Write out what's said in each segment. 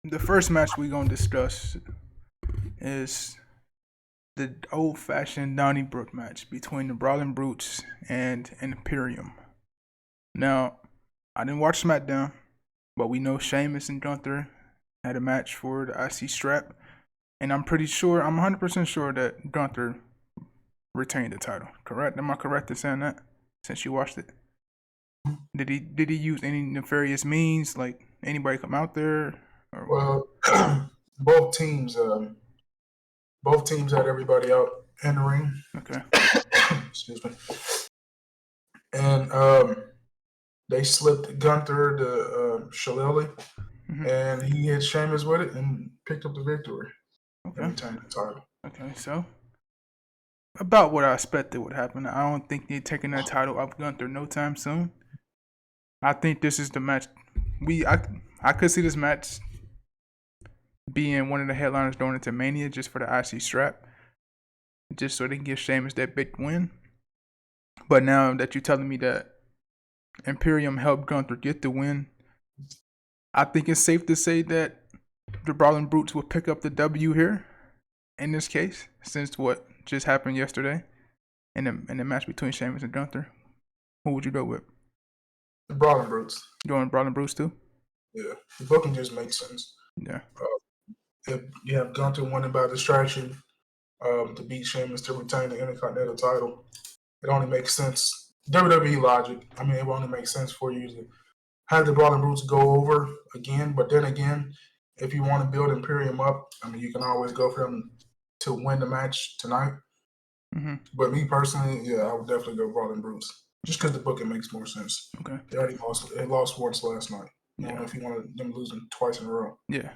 the first match we gonna discuss is the old-fashioned Donnybrook match between the Brawling Brutes and Imperium. Now, I didn't watch SmackDown, but we know Sheamus and Gunther had a match for the IC strap, and I'm 100% sure that Gunther retained the title. Correct? Am I correct in saying that? Since you watched it, did he use any nefarious means, like anybody come out there? Or Well, both teams had everybody out in the ring. Okay. Excuse me. And they slipped Gunther the shillelagh, and he hit Sheamus with it and picked up the victory. Okay. And retained the title. Okay, so about what I expected would happen. I don't think they're taking that title off Gunther no time soon. I think this is the match. I could see this match being one of the headliners going into Mania just for the IC strap, just so they can give Sheamus that big win. But now that you're telling me that Imperium helped Gunther get the win, I think it's safe to say that the Brawling Brutes will pick up the W here in this case, since what just happened yesterday in the match between Sheamus and Gunther. Who would you go with? The Brawling Brutes. You going Brawling Brutes too? Yeah, the booking just makes sense. Yeah. If you have Gunther winning by distraction to beat Sheamus to retain the Intercontinental title, it only makes sense. WWE logic. I mean, it only makes sense for you to have the Brawling Brutes go over again. But then again, if you want to build Imperium up, I mean, you can always go for them to win the match tonight. Mm-hmm. But me personally, yeah, I would definitely go Brawling Brutes just because the booking makes more sense. Okay. They already lost. They lost once last night. I don't know if you wanted them losing twice in a row. Yeah,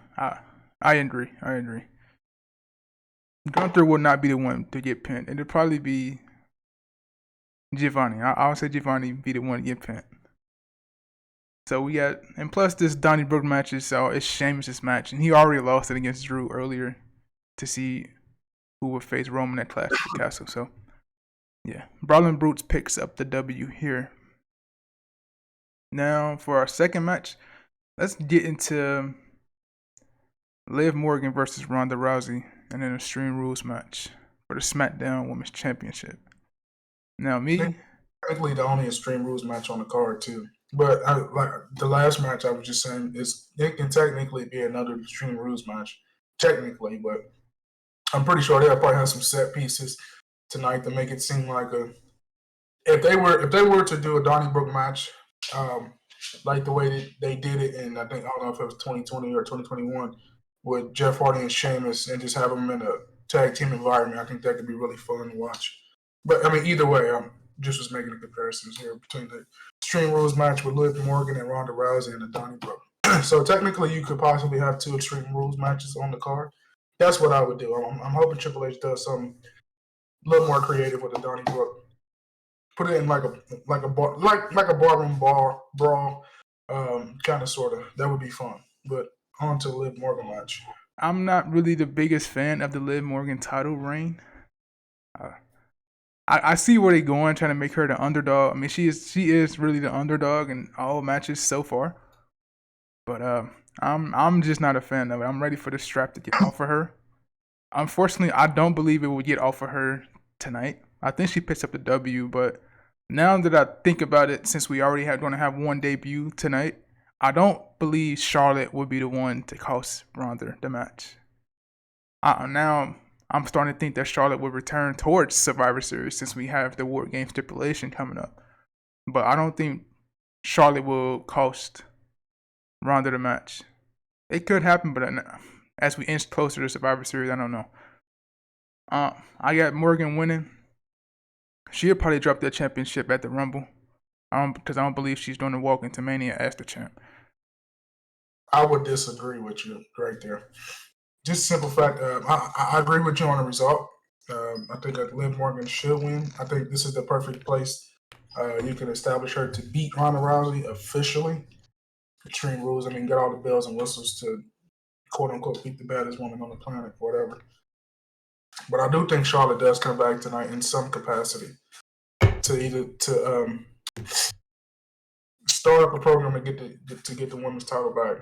I agree. Gunther will not be the one to get pinned. It'll probably be Giovanni. I would say Giovanni be the one to get pinned. So we got, and plus this Donnybrook match is it's Sheamus' match, and he already lost it against Drew earlier to see who would face Roman at Clash of the Castle. So yeah, Brawling Brutes picks up the W here. Now for our second match, let's get into Liv Morgan versus Ronda Rousey in an Extreme Rules match for the SmackDown Women's Championship. Now technically the only Extreme Rules match on the card too. But like the last match, I was just saying it can technically be another Extreme Rules match, technically. But I'm pretty sure they'll probably have some set pieces tonight to make it seem like if they were to do a Donnybrook match, like the way they did it in, I don't know if it was 2020 or 2021 with Jeff Hardy and Sheamus, and just have them in a tag team environment. I think that could be really fun to watch. But I mean, either way, I'm just was making the comparisons here between the Extreme Rules match with Liv Morgan and Ronda Rousey and the Donnybrook. So technically, you could possibly have two Extreme Rules matches on the card. That's what I would do. I'm hoping Triple H does something a little more creative with the Donnybrook. Put it in like a barroom brawl, kind of sort of. That would be fun. But on to the Liv Morgan match. I'm not really the biggest fan of the Liv Morgan title reign. I see where they're going, trying to make her the underdog. I mean, she is really the underdog in all matches so far. But I'm just not a fan of it. I'm ready for the strap to get off of her. Unfortunately, I don't believe it will get off of her tonight. I think she picks up the W, but now that I think about it, since we already going to have one debut tonight, I don't believe Charlotte will be the one to cost Ronda the match. Now I'm starting to think that Charlotte will return towards Survivor Series since we have the War Game stipulation coming up. But I don't think Charlotte will cost Ronda the match. It could happen, but as we inch closer to Survivor Series, I don't know. I got Morgan winning. She'll probably drop that championship at the Rumble. Because I don't believe she's going to walk into Mania as the champ. I would disagree with you right there. Just simple fact, I agree with you on the result. I think that Liv Morgan should win. I think this is the perfect place you can establish her to beat Ronda Rousey officially. Extreme Rules, I mean, get all the bells and whistles to quote-unquote beat the baddest woman on the planet, whatever. But I do think Charlotte does come back tonight in some capacity to start up a program to get the women's title back.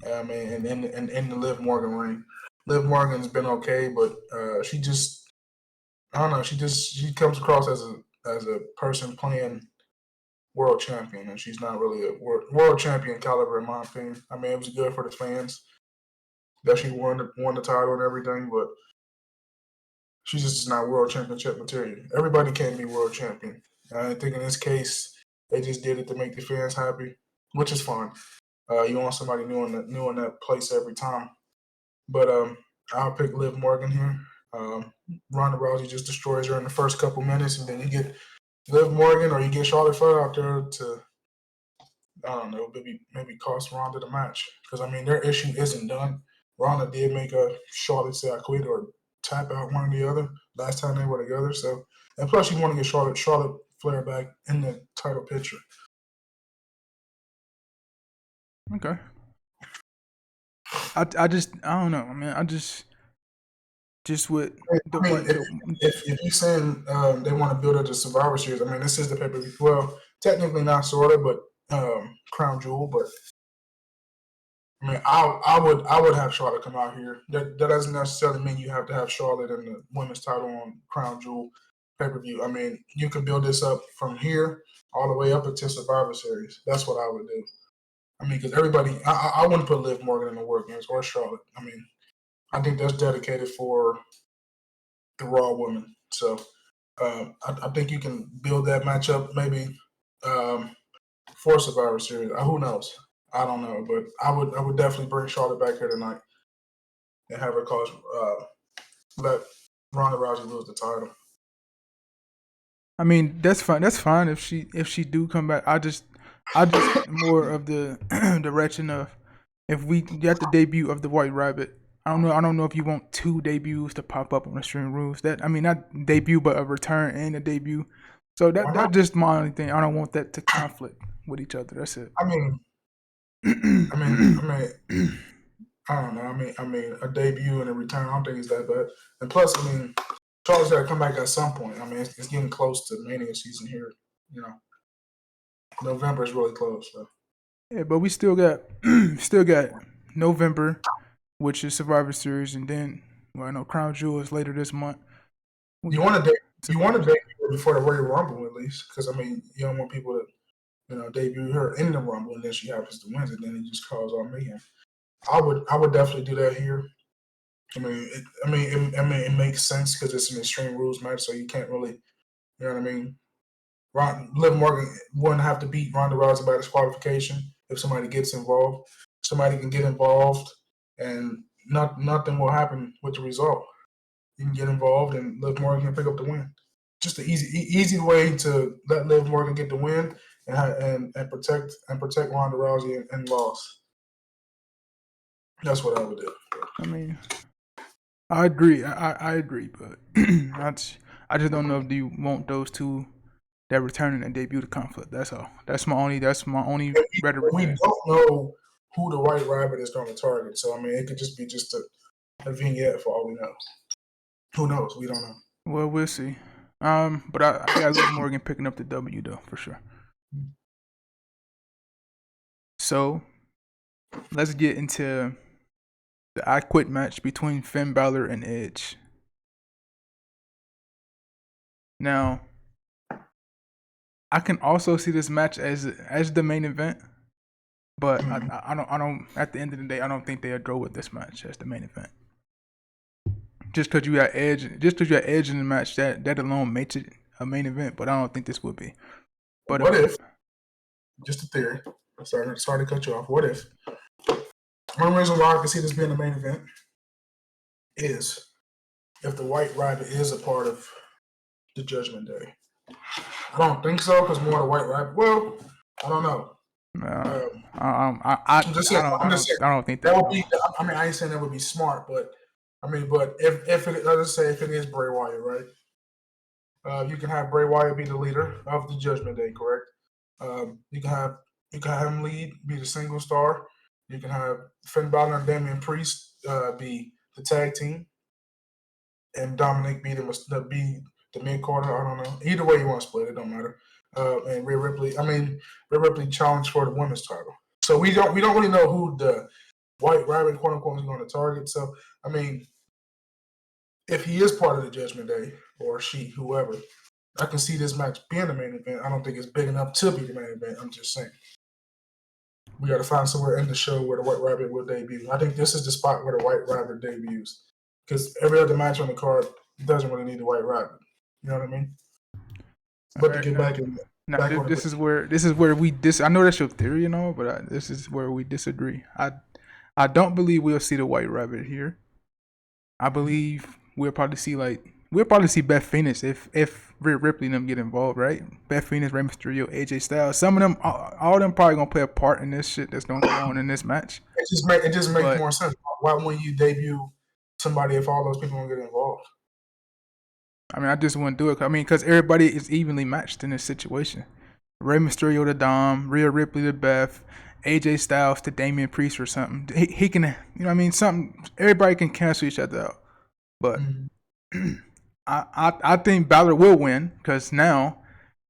I mean, and in the Liv Morgan ring. Liv Morgan's been okay, but she just I don't know. She comes across as a person playing world champion, and she's not really a world champion caliber in my opinion. I mean, it was good for the fans that she won the title and everything, but she's just not world championship material. Everybody can't be world champion. I think in this case, they just did it to make the fans happy, which is fine. You want somebody new in that place every time. But I'll pick Liv Morgan here. Ronda Rousey just destroys her in the first couple minutes, and then you get Liv Morgan or you get Charlotte Flair out there to, I don't know, maybe cost Ronda the match. Because, I mean, their issue isn't done. Ronda did make a Charlotte say I quit or tap out one or the other last time they were together. So, and plus you want to get Charlotte Flair back in the title picture. Okay. I don't know. I mean, just with the I mean, if you're saying they want to build up the Survivor Series, I mean, this is the pay-per-view. Well, technically not sort of, but Crown Jewel. But I mean, I would have Charlotte come out here. That doesn't necessarily mean you have to have Charlotte in the women's title on Crown Jewel pay-per-view. I mean, you could build this up from here all the way up until Survivor Series. That's what I would do. I mean, because everybody, I wouldn't put Liv Morgan in the workings or Charlotte. I mean, I think that's dedicated for the Raw women. So I think you can build that matchup maybe for Survivor Series. Who knows? I don't know, but I would definitely bring Charlotte back here tonight and have her let Ronda Rousey lose the title. I mean, that's fine. That's fine if she do come back. I just more of the direction of if we get the debut of the White Rabbit. I don't know if you want two debuts to pop up on Extreme Rules. That, I mean, not debut, but a return and a debut. So that's just my only thing. I don't want that to conflict with each other. That's it. I mean, I don't know. I mean, a debut and a return. I don't think it's that bad. And plus, I mean, Charles got to come back at some point. I mean, it's getting close to Mania season here. You know, November is really close. So. Yeah, but we still got November, which is Survivor Series, and then I know Crown Jewel is later this month. You want to debut before the Royal Rumble at least, because I mean, you don't want people to debut her in the Rumble and then she happens to win it, then it just causes all mayhem. I would definitely do that here. I mean, it makes sense because it's an Extreme Rules match, so you can't really, you know what I mean. Liv Morgan wouldn't have to beat Ronda Rousey by disqualification if somebody gets involved. Somebody can get involved, and nothing will happen with the result. You can get involved, and Liv Morgan can pick up the win. Just an easy way to let Liv Morgan get the win and protect Ronda Rousey and loss. That's what I would do. I mean, I agree. I agree, but I just don't know if you want those two that return and debut to conflict. That's all. That's my only rhetoric. We don't know who the White Rabbit is going to target, so I mean, it could just be a vignette for all we know. Who knows? We don't know. Well, we'll see. But I got Liv Morgan picking up the W though for sure. So let's get into the I Quit match between Finn Balor and Edge. Now, I can also see this match as the main event, but I don't. At the end of the day, I don't think they'll go with this match as the main event. Just because you got Edge in the match, that alone makes it a main event. But I don't think this would be. But what if? Just a theory. Sorry to cut you off. What if? One reason why I can see this being the main event is if the White Rabbit is a part of the Judgment Day. I don't think so, because more the White Rabbit. Well, I don't know. I don't think that would be. I mean, I ain't saying that would be smart, but I mean, but if let's say if it is Bray Wyatt, right? You can have Bray Wyatt be the leader of the Judgment Day, correct? You can have him lead, be the single star. You can have Finn Balor and Damian Priest be the tag team, and Dominic be the mid quarter. I don't know. Either way you want to split it, don't matter. And Rhea Ripley challenged for the women's title. So we don't really know who the White Rabbit, quote unquote, is going to target. So, I mean, if he is part of the Judgment Day, or she, whoever, I can see this match being the main event. I don't think it's big enough to be the main event. I'm just saying. We got to find somewhere in the show where the White Rabbit will debut. I think this is the spot where the White Rabbit debuts. Because every other match on the card doesn't really need the White Rabbit. You know what I mean? But to get back in now, this is where we I know that's your theory, but this is where we disagree. I don't believe we'll see the White Rabbit here. I believe we'll probably see Beth Phoenix if Rhea Ripley and them get involved, right? Beth Phoenix, Rey Mysterio, AJ Styles. Some of them, all of them probably gonna play a part in this shit that's gonna go on in this match. It just makes more sense. Why wouldn't you debut somebody if all those people don't get involved? I mean, I just wouldn't do it. I mean, because everybody is evenly matched in this situation. Rey Mysterio to Dom, Rhea Ripley to Beth, AJ Styles to Damian Priest or something. He can, something. Everybody can cancel each other out. But I think Balor will win because now,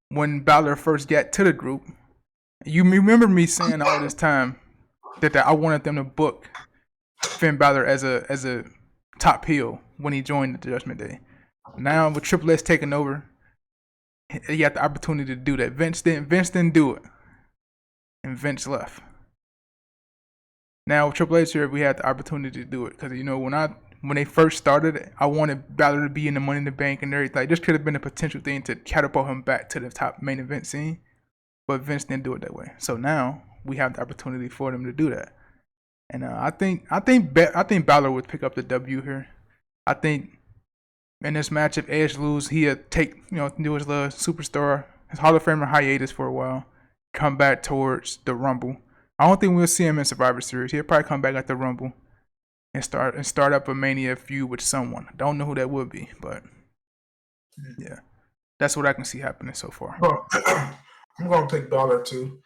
when Balor first got to the group, you remember me saying all this time that I wanted them to book Finn Balor as a top heel when he joined the Judgment Day. Now with Triple H taking over, he got the opportunity to do that. Vince didn't do it, and Vince left. Now with Triple H here, we had the opportunity to do it because when they first started, I wanted Balor to be in the Money in the Bank and everything. This could have been a potential thing to catapult him back to the top main event scene, but Vince didn't do it that way. So now we have the opportunity for them to do that, and I think Balor would pick up the W here. I think. In this match, if Edge lose, he'll take, do his little superstar, his Hall of Famer hiatus for a while, come back towards the Rumble. I don't think we'll see him in Survivor Series. He'll probably come back at the Rumble and start up a Mania feud with someone. Don't know who that would be, but yeah, that's what I can see happening so far. Well, I'm going to take Balor too,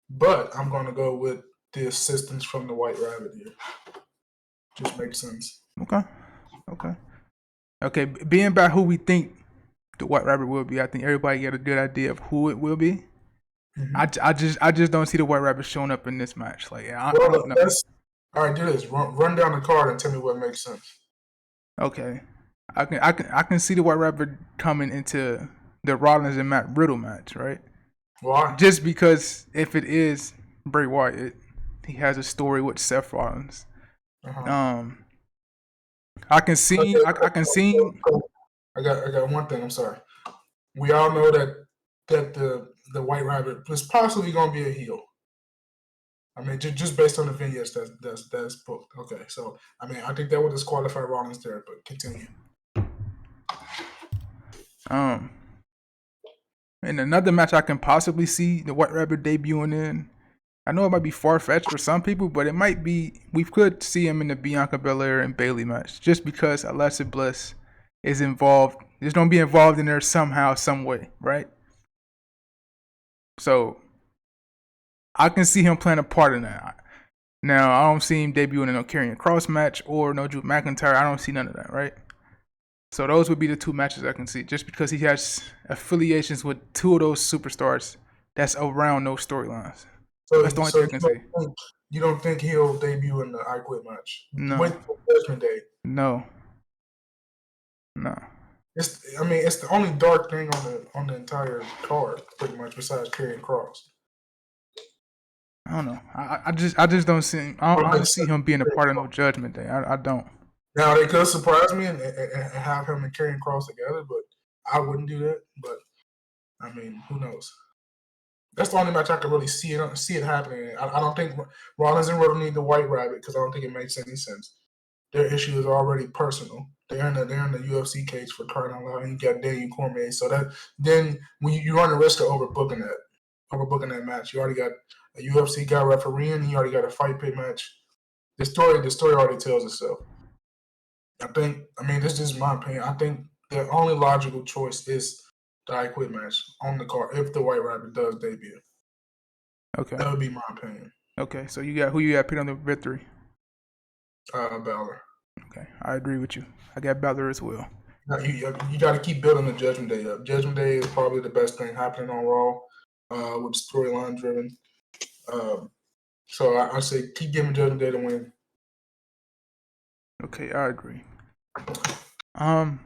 but I'm going to go with the assistance from the White Rabbit here. Just makes sense. Okay, being about who we think the White Rabbit will be, I think everybody get a good idea of who it will be. Mm-hmm. I just don't see the White Rabbit showing up in this match. I don't know. All right, do this. Run down the card and tell me what makes sense. Okay, I can see the White Rabbit coming into the Rollins and Riddle match, right? Why? Just because if it is Bray Wyatt, he has a story with Seth Rollins. Uh-huh. I can see. I got one thing. I'm sorry. We all know that the White Rabbit is possibly going to be a heel. I mean, just based on the vignettes that's booked. Okay, so I mean, I think that would disqualify Rollins there. But continue. In another match, I can possibly see the White Rabbit debuting in. I know it might be far-fetched for some people, but it might be. We could see him in the Bianca Belair and Bayley match, just because Alexa Bliss is involved. He's going to be involved in there somehow, some way, right? So I can see him playing a part in that. Now, I don't see him debuting in no Karrion Kross match or no Drew McIntyre. I don't see none of that, right? So those would be the two matches I can see, just because he has affiliations with two of those superstars that's around those storylines. So that's the only thing I can say. You don't think he'll debut in the I Quit match? No. With Judgment Day? No. It's the only dark thing on the entire card, pretty much, besides Karrion Kross. I don't know. I just don't see. I don't see him being a part of no Judgment Day. I don't. Now they could surprise me and have him and Karrion Kross together, but I wouldn't do that. But I mean, who knows? That's the only match I can really see it happening. I don't think Rollins and Riddle need the White Rabbit because I don't think it makes any sense. Their issue is already personal. They're in the UFC cage for crying out loud, and you got Daniel Cormier. So that then when you run the risk of overbooking that match, you already got a UFC guy refereeing, and you already got a fight pit match. The story already tells itself. This is just my opinion. I think the only logical choice is the I Quit match on the card if the White Rabbit does debut. Okay. That would be my opinion. Okay, so you got who you got picked on the victory? Balor. Okay, I agree with you. I got Balor as well. Now, you got to keep building the Judgment Day up. Judgment Day is probably the best thing happening on Raw, with storyline driven. So I say keep giving Judgment Day to win. Okay, I agree. Our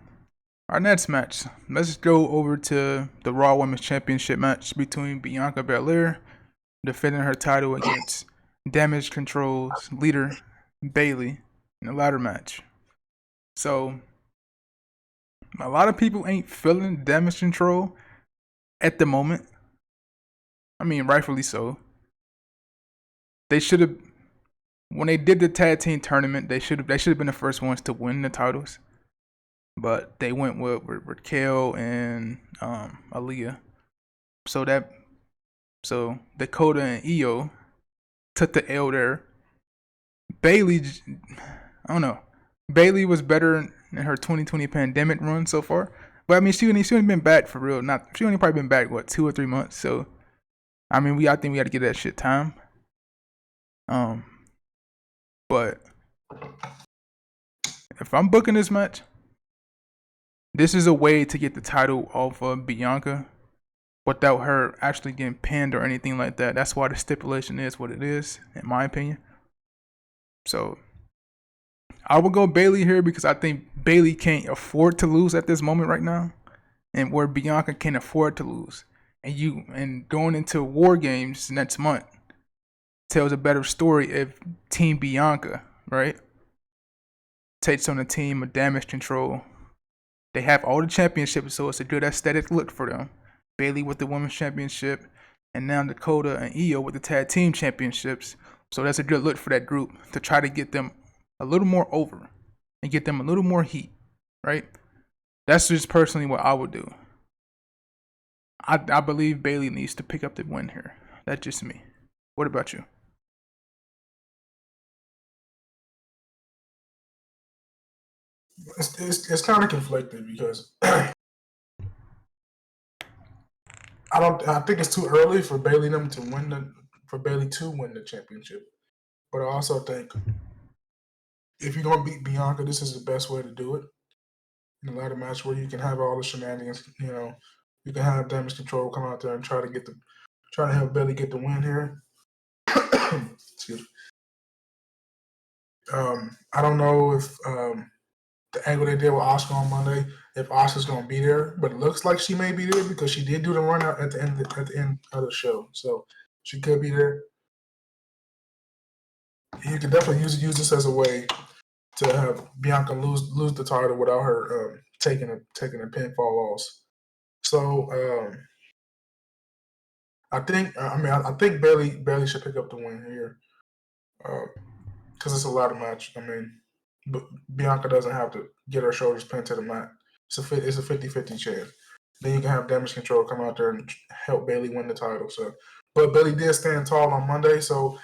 next match. Let's go over to the Raw Women's Championship match between Bianca Belair defending her title against Damage Control's leader Bayley in a ladder match. So a lot of people ain't feeling Damage Control at the moment. I mean, rightfully so. They should have, when they did the tag team tournament, they should have been the first ones to win the titles. But they went with Raquel and Aaliyah. So Dakota and Io took the L there. Bayley, I don't know. Bayley was better in her 2020 pandemic run so far. But I mean, she only been back for real. She only probably been back 2 or 3 months. So I mean, I think we got to give that shit time. But if I'm booking this match, this is a way to get the title off of Bianca without her actually getting pinned or anything like that. That's why the stipulation is what it is, in my opinion. So I will go Bayley here because I think Bayley can't afford to lose at this moment right now, and where Bianca can afford to lose. And going into War Games next month tells a better story if Team Bianca, right, takes on the team of Damage Control. They have all the championships, so it's a good aesthetic look for them. Bayley with the Women's Championship, and now Dakota and Io with the Tag Team Championships. So that's a good look for that group to try to get them a little more over and get them a little more heat, right? That's just personally what I would do. I believe Bayley needs to pick up the win here. That's just me. What about you? It's kind of conflicted because I think it's too early for Bayley to win the championship. But I also think if you're gonna beat Bianca, this is the best way to do it. In a ladder match where you can have all the shenanigans, you can have Damage Control come out there and try to help Bayley get the win here. Excuse me. I don't know if the angle they did with Oscar on Monday, if Oscar's gonna be there, but it looks like she may be there because she did do the run out at the end of the show, so she could be there. You could definitely use this as a way to have Bianca lose the title without her taking a pinfall loss. So I think Bayley should pick up the win here because it's a ladder match. I mean, Bianca doesn't have to get her shoulders pinned to the mat. It's a 50-50 chance. Then you can have Damage Control come out there and help Bayley win the title. So, but Bayley did stand tall on Monday, so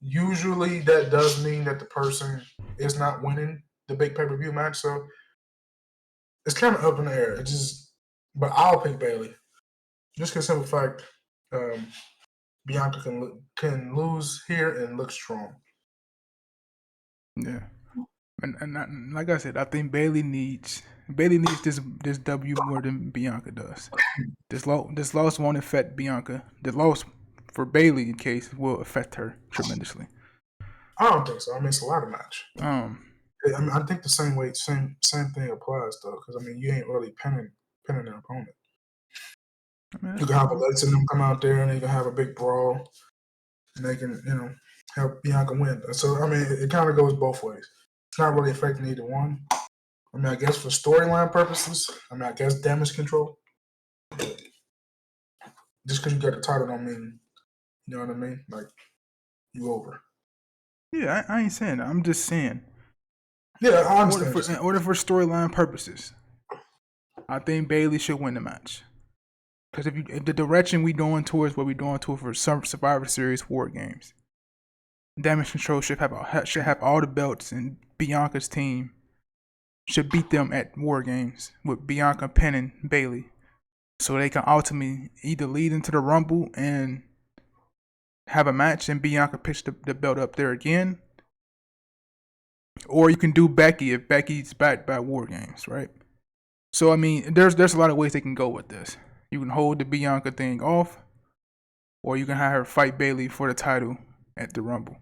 usually that does mean that the person is not winning the big pay-per-view match. So it's kind of up in the air. But I'll pick Bayley just because simple fact, Bianca can lose here and look strong. Yeah, and like I said, I think Bayley needs this W more than Bianca does. This loss won't affect Bianca. The loss for Bayley, in case, will affect her tremendously. I don't think so. I mean, it's a ladder match. I think the same thing applies though, because I mean, you ain't really pinning their opponent. You can have Alexa and them come out there, and you can have a big brawl, and they can help Bianca win. So I mean, it kind of goes both ways. It's not really affecting either one. I mean, I guess for storyline purposes, I guess Damage Control. Just because you got the title don't mean, you know what I mean? Like, you over. Yeah, I ain't saying that. I'm just saying. Yeah, I understand. In order for storyline purposes, I think Bayley should win the match. Because if the direction we going towards what we going towards for some Survivor Series War Games, Damage Control should have all the belts, and Bianca's team should beat them at War Games with Bianca pinning Bayley, so they can ultimately either lead into the Rumble and have a match and Bianca pitch the belt up there again, or you can do Becky if Becky's back by War Games, right? So I mean, there's a lot of ways they can go with this. You can hold the Bianca thing off, or you can have her fight Bayley for the title at the Rumble.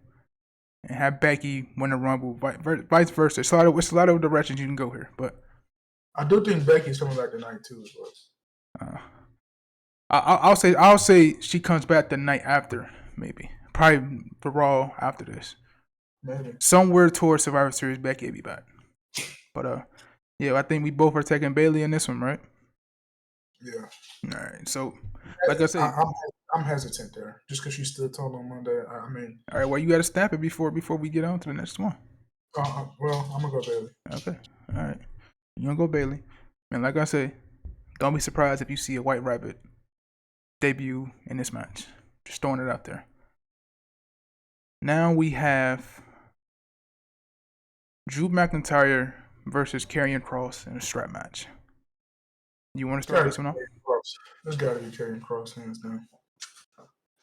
and have Becky win the Rumble, vice versa. It's a lot of directions you can go here, but I do think Becky's coming back tonight too, as well. I'll say she comes back the night after, maybe probably for Raw after this. Maybe somewhere towards Survivor Series, Becky will be back. But yeah, I think we both are taking Bayley in this one, right? Yeah. All right. So, like I said, I'm hesitant there, just because she stood tall on Monday. I mean, all right. Well, you got to snap it before we get on to the next one. well, I'm gonna go Bayley. Okay. All right. You gonna go Bayley? And like I say, don't be surprised if you see a White Rabbit debut in this match. Just throwing it out there. Now we have Drew McIntyre versus Karrion Kross in a strap match. You want to start this one off? There's got to be Karrion Kross, hands down.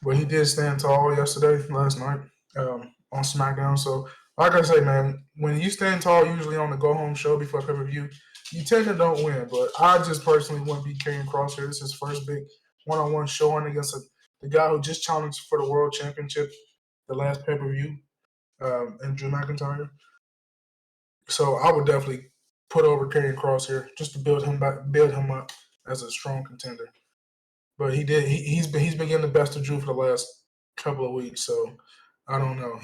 But he did stand tall last night on SmackDown. So, like I say, man, when you stand tall, usually on the go-home show before pay-per-view, you tend to don't win. But I just personally want to beat Karrion Kross here. This is his first big one-on-one showing against the guy who just challenged for the World Championship the last pay-per-view, and Drew McIntyre. So I would definitely put over Karrion Kross here just to build him up as a strong contender. But he's been getting the best of Drew for the last couple of weeks. So I don't know.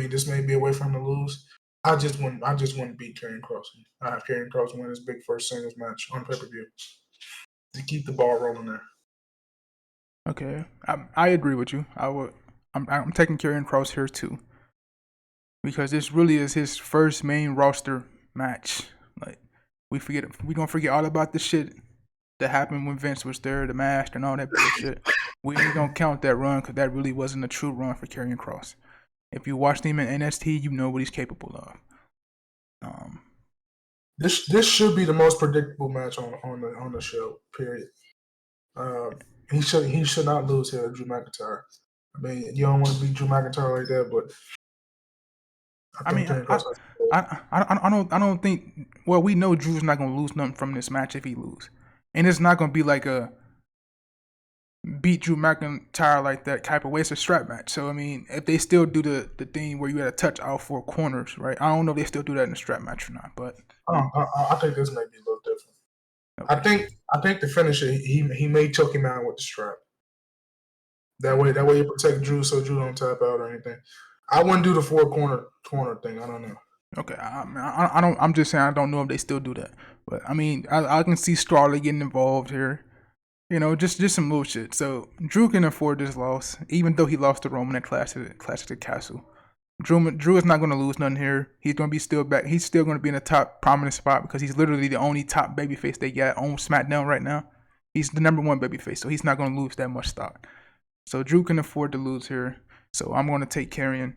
This may be a way for him to lose. I just want to beat Karrion Kross. I have Karrion Kross win his big first singles match on pay-per-view to keep the ball rolling there. Okay, I agree with you. I'm taking Karrion Kross here too, because this really is his first main roster match. Like we gonna forget all about the shit that happened when Vince was there, the mask and all that bullshit. We ain't gonna count that run because that really wasn't a true run for Karrion Kross. If you watched him in NXT, you know what he's capable of. This should be the most predictable match on the show. Period. He should not lose here to Drew McIntyre. I mean, you don't want to beat Drew McIntyre like that, but I don't think. Well, we know Drew's not gonna lose nothing from this match if he lose, and it's not gonna be like a beat Drew McIntyre like that type of way. It's a strap match. So I mean, if they still do the thing where you got to touch all four corners, right? I don't know if they still do that in a strap match or not, but I think this may be a little different. Okay. I think the finisher he may choke him out with the strap. That way you protect Drew so Drew don't tap out or anything. I wouldn't do the four corner thing. I don't know. Okay, I don't. I'm just saying I don't know if they still do that, but I mean I can see Scarlett getting involved here. You know, just some little shit. So Drew can afford this loss, even though he lost to Roman at Clash of the Castle. Drew is not going to lose nothing here. He's going to be still back. He's still going to be in a top prominent spot because he's literally the only top babyface they got on SmackDown right now. He's the number one babyface, so he's not going to lose that much stock. So Drew can afford to lose here. So I'm going to take Karrion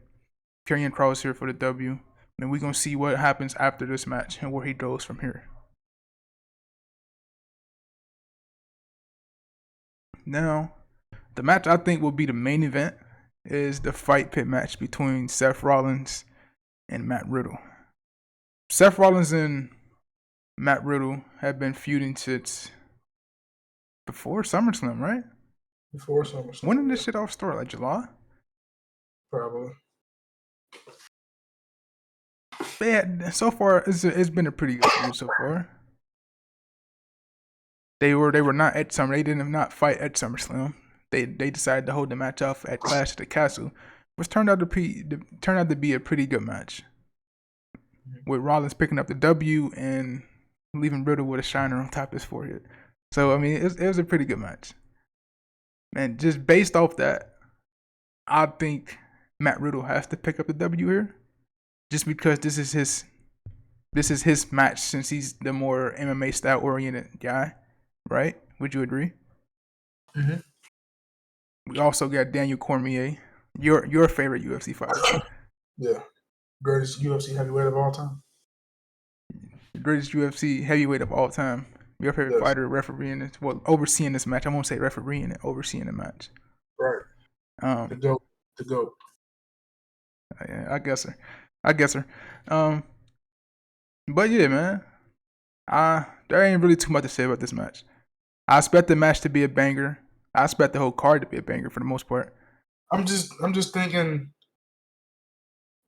Kross here for the W. And we're going to see what happens after this match and where he goes from here. Now, the match I think will be the main event is the fight pit match between Seth Rollins and Matt Riddle. Seth Rollins and Matt Riddle have been feuding since before SummerSlam, right? Before SummerSlam. When did this shit all start? Like July? Probably. So far, it's been a pretty good feud so far. They were not at Summer. They did not fight at SummerSlam. They decided to hold the match off at Clash of the Castle, which turned out to be a pretty good match. With Rollins picking up the W and leaving Riddle with a shiner on top of his forehead. So I mean, it was a pretty good match. And just based off that, I think Matt Riddle has to pick up the W here, just because this is his match since he's the more MMA style oriented guy. Right? Would you agree? Mm-hmm. We also got Daniel Cormier, your favorite UFC fighter. Yeah, greatest UFC heavyweight of all time. The greatest UFC heavyweight of all time. Your favorite fighter, refereeing this, overseeing this match. I won't say refereeing it, overseeing the match. Right. The GOAT. Yeah, I guess her. But yeah, man. There ain't really too much to say about this match. I expect the match to be a banger. I expect the whole card to be a banger for the most part. I'm just thinking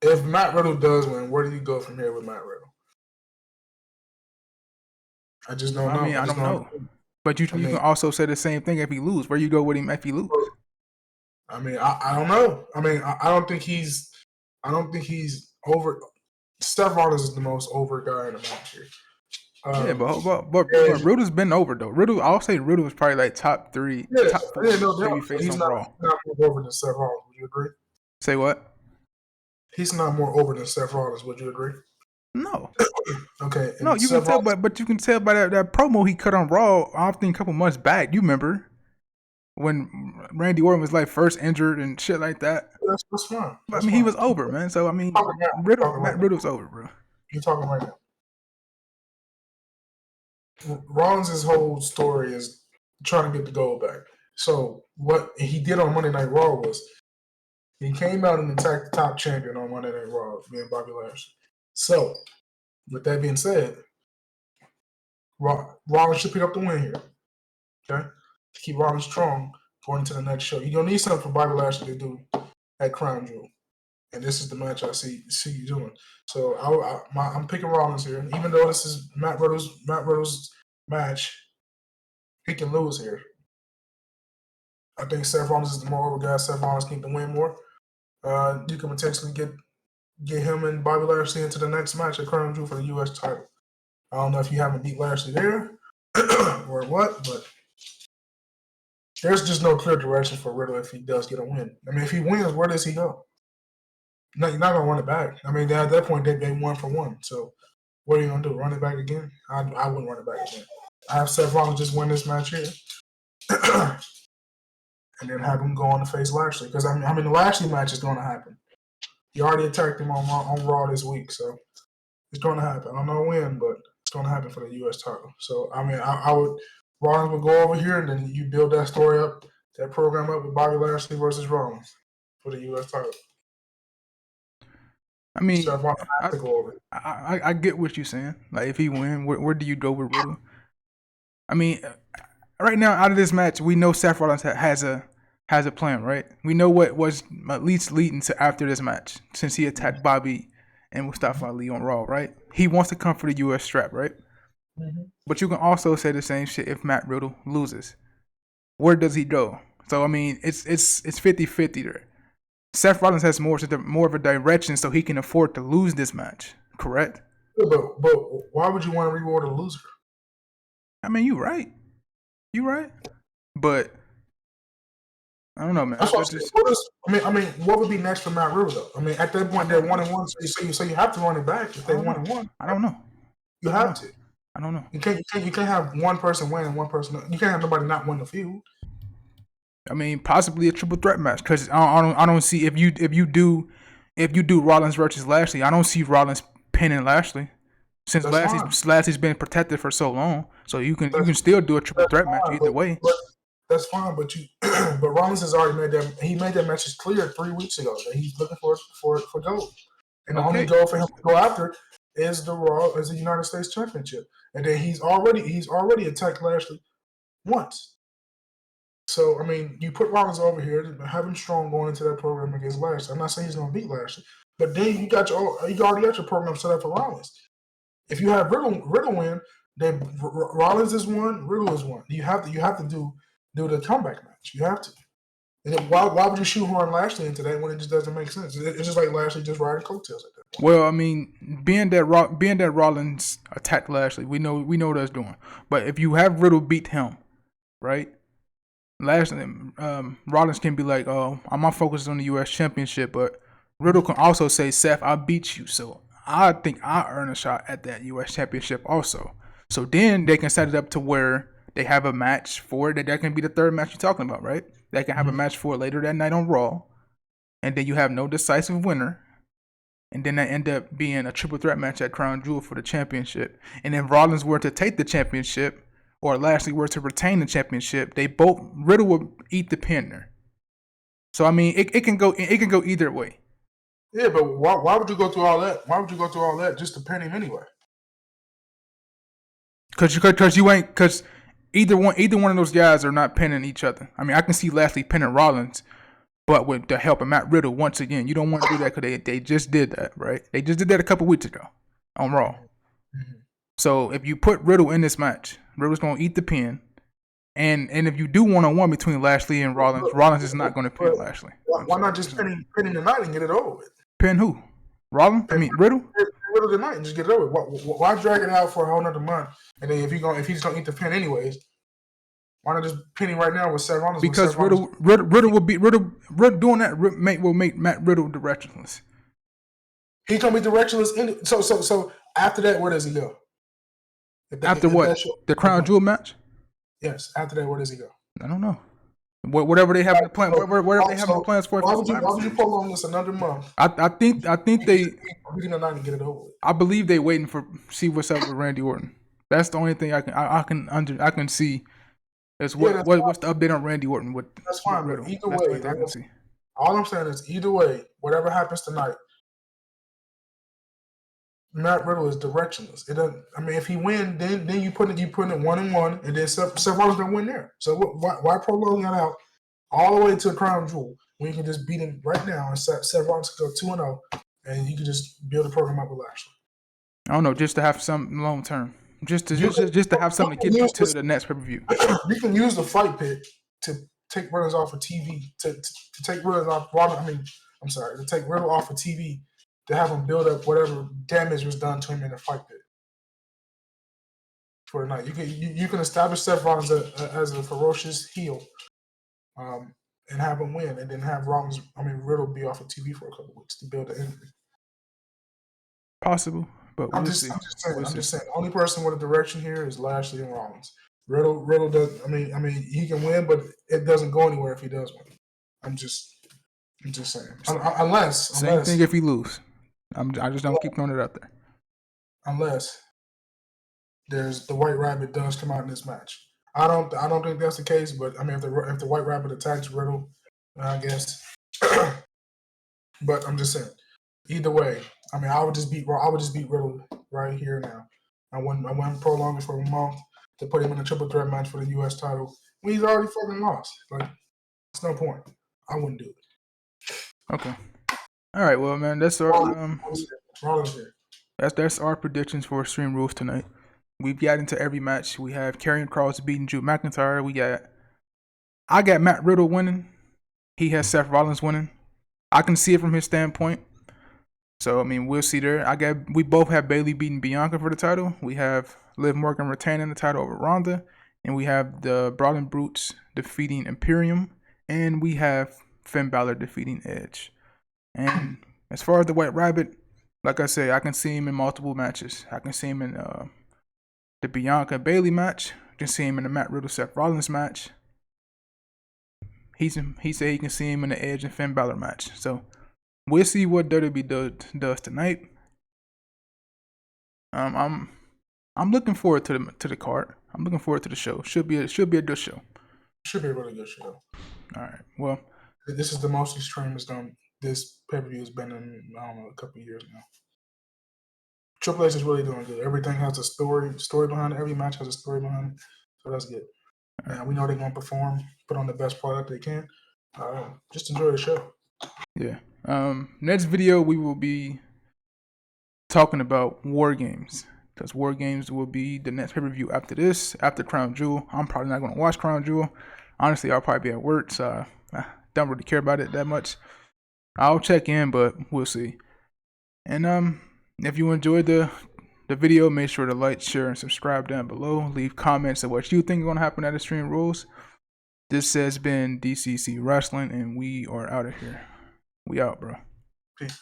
If Matt Riddle does win, where do you go from here with Matt Riddle? I just don't know. I mean, I don't know. But you can also say the same thing if he lose. Where you go with him if he lose? I mean, I don't know. I mean, I don't think he's over. Seth Rollins is the most over guy in the match here. Yeah, but Riddle's been over though. I'll say Riddle is probably like top 3, top 4 babyface on Raw. He's not more over than Seth Rollins. Would you agree? Say what? He's not more over than Seth Rollins. Would you agree? No. Okay. No, you can tell, but you can tell by that promo he cut on Raw. I think a couple months back. You remember when Randy Orton was like first injured and shit like that? That's fine. I mean, he was over, man. So I mean, Riddle's over, bro. You're talking right now. Rollins' whole story is trying to get the gold back. So what he did on Monday Night Raw was he came out and attacked the top champion on Monday Night Raw, being Bobby Lashley. So with that being said, Rollins should pick up the win here. Okay? To keep Rollins strong going into the next show. You're going to need something for Bobby Lashley to do at Crown Jewel. And this is the match I see you doing. So I'm picking Rollins here. Even though this is Matt Riddle's match, he can lose here. I think Seth Rollins is the more over guy. Seth Rollins can win more. You can potentially get him and Bobby Lashley into the next match at Crown Jewel for the U.S. title. I don't know if you haven't beat Lashley there or what, but there's just no clear direction for Riddle if he does get a win. I mean, if he wins, where does he go? No, you're not going to run it back. I mean, at that point, they won for one. So what are you going to do, run it back again? I wouldn't run it back again. I have Seth Rollins just win this match here. And then have him go on to face Lashley. Because, I mean, the Lashley match is going to happen. You already attacked him on Raw this week, so it's going to happen. I don't know when, but it's going to happen for the U.S. title. So, I mean, Rollins would go over here, and then you build that story up, that program up with Bobby Lashley versus Rollins for the U.S. title. I mean, I get what you're saying. Like, if he win, where do you go with Riddle? I mean, right now, out of this match, we know Seth Rollins has a plan, right? We know what was at least leading to after this match, since he attacked Bobby and Mustafa Ali on Raw, right? He wants to come for the U.S. strap, right? Mm-hmm. But you can also say the same shit if Matt Riddle loses. Where does he go? So, I mean, it's 50-50 there. Seth Rollins has more of a direction so he can afford to lose this match, correct? Yeah, but why would you want to reward a loser? I mean, you're right. But I don't know, man. I mean, what would be next for Matt Riddle, though? I mean, at that point, they're 1-1, so you have to run it back if they 1-1. I don't know. You have to. I don't know. You can't have one person win and one person. You can't have nobody not win the feud. I mean, possibly a triple threat match because I don't see if you do Rollins versus Lashley, I don't see Rollins pinning Lashley since Lashley's been protected for so long. So you can still do a triple threat match either way. That's fine, but Rollins has already made that. He made that message clear 3 weeks ago that he's looking for gold, and the only goal for him to go after is the United States Championship, and then he's already attacked Lashley once. So, I mean, you put Rollins over here, have him strong going into that program against Lashley. I'm not saying he's going to beat Lashley, but then you already got your program set up for Rollins. If you have Riddle win, then Rollins is one, Riddle is one. You have to do the comeback match. You have to. And then why would you shoehorn Lashley into that when it just doesn't make sense? It's just like Lashley just riding coattails at that point. Well, I mean, being that Rollins attacked Lashley, we know what that's doing. But if you have Riddle beat him, right? Rollins can be like, "Oh, my focus is on the U.S. Championship," but Riddle can also say, "Seth, I beat you, so I think I earn a shot at that U.S. Championship also." So then they can set it up to where they have a match for it. That can be the third match you're talking about, right? They can have a match for it later that night on Raw, and then you have no decisive winner, and then that end up being a triple threat match at Crown Jewel for the championship. And if Rollins were to take the championship, or Lashley were to retain the championship, Riddle would eat the pin there. So I mean, it can go either way. Yeah, but why would you go through all that? Why would you go through all that just to pin him anyway? Because either one of those guys are not pinning each other. I mean, I can see Lashley pinning Rollins, but with the help of Matt Riddle once again. You don't want to do that because they just did that, right? They just did that a couple weeks ago on Raw. Mm-hmm. So if you put Riddle in this match, Riddle's going to eat the pin. And if you do one-on-one between Lashley and Rollins, Rollins is not going to pin Lashley. Why not just pin him tonight and get it over with? Pin who? Rollins? Riddle? Riddle tonight and just get it over with. Why drag it out for a whole nother month? And then if he's going to eat the pin anyways, why not just pin him right now with Seth Rollins? Because Riddle will be Riddle doing that will make Matt Riddle directionless. He's going to be directionless. So after that, where does he go? After what? The Crown Jewel match? Yes. After that, where does he go? I don't know. Whatever they have in the plan, whatever they have in the plans for. Why would you prolong this another month? I think they. Tonight and get it over with. I believe they waiting for see what's up with Randy Orton. That's the only thing I can see. Is what's the update on Randy Orton with? That's fine. With Either way, all I'm saying is either way, whatever happens tonight, Matt Riddle is directionless. It doesn't. I mean, if he wins, then you put it 1-1, and then Seth Rollins gonna win there. So why prolong that out all the way to the Crown Jewel when you can just beat him right now and Seth Rollins can go 2-0, and you can just build a program up with Lashley. I don't know, just to have some long term, just to have something to get you to the next pay-per-view. You can use the fight pit to take Riddle off of TV to take Riddle off. To take Riddle off of TV. To have him build up whatever damage was done to him in the fight pit for tonight. You can establish Seth Rollins as a ferocious heel, and have him win, and then have Riddle be off of TV for a couple of weeks to build the enemy. Possible, but I'm just saying. The only person with a direction here is Lashley and Rollins. Riddle does. He can win, but it doesn't go anywhere if he does win. I'm just saying. Unless same thing if he lose. I just don't keep throwing it out there. Unless there's the White Rabbit does come out in this match. I don't think that's the case. But if the White Rabbit attacks Riddle, I guess. But I'm just saying. Either way, I would just beat Riddle right here now. I wouldn't prolong it for a month to put him in a triple threat match for the U.S. title when he's already fucking lost. Like, it's no point. I wouldn't do it. Okay. All right, well, man, that's our that's our predictions for Extreme Rules tonight. We've got into every match. We have Karrion Kross beating Drew McIntyre. I got Matt Riddle winning. He has Seth Rollins winning. I can see it from his standpoint. So we'll see there. We both have Bayley beating Bianca for the title. We have Liv Morgan retaining the title over Ronda, and we have the Broadbrute defeating Imperium, and we have Finn Balor defeating Edge. And as far as the White Rabbit, like I say, I can see him in multiple matches. I can see him in the Bianca Bayley match. I can see him in the Matt Riddle Seth Rollins match. He said he can see him in the Edge and Finn Balor match. So we'll see what WWE does tonight. I'm looking forward to the card. I'm looking forward to the show. Should be a good show. Should be a really good show. All right. Well, this is the most extreme it's done. This pay-per-view has been in, a couple of years now. Triple H is really doing good. Everything has a story behind it. Every match has a story behind it. So that's good. And we know they're going to perform, put on the best product they can. Just enjoy the show. Yeah. Next video, we will be talking about War Games. Because War Games will be the next pay-per-view after this, after Crown Jewel. I'm probably not going to watch Crown Jewel. Honestly, I'll probably be at work, so I don't really care about it that much. I'll check in, but we'll see. And if you enjoyed the video, make sure to like, share, and subscribe down below. Leave comments of what you think is going to happen at Extreme Rules. This has been DCC Wrestling, and we are out of here. We out, bro. Peace.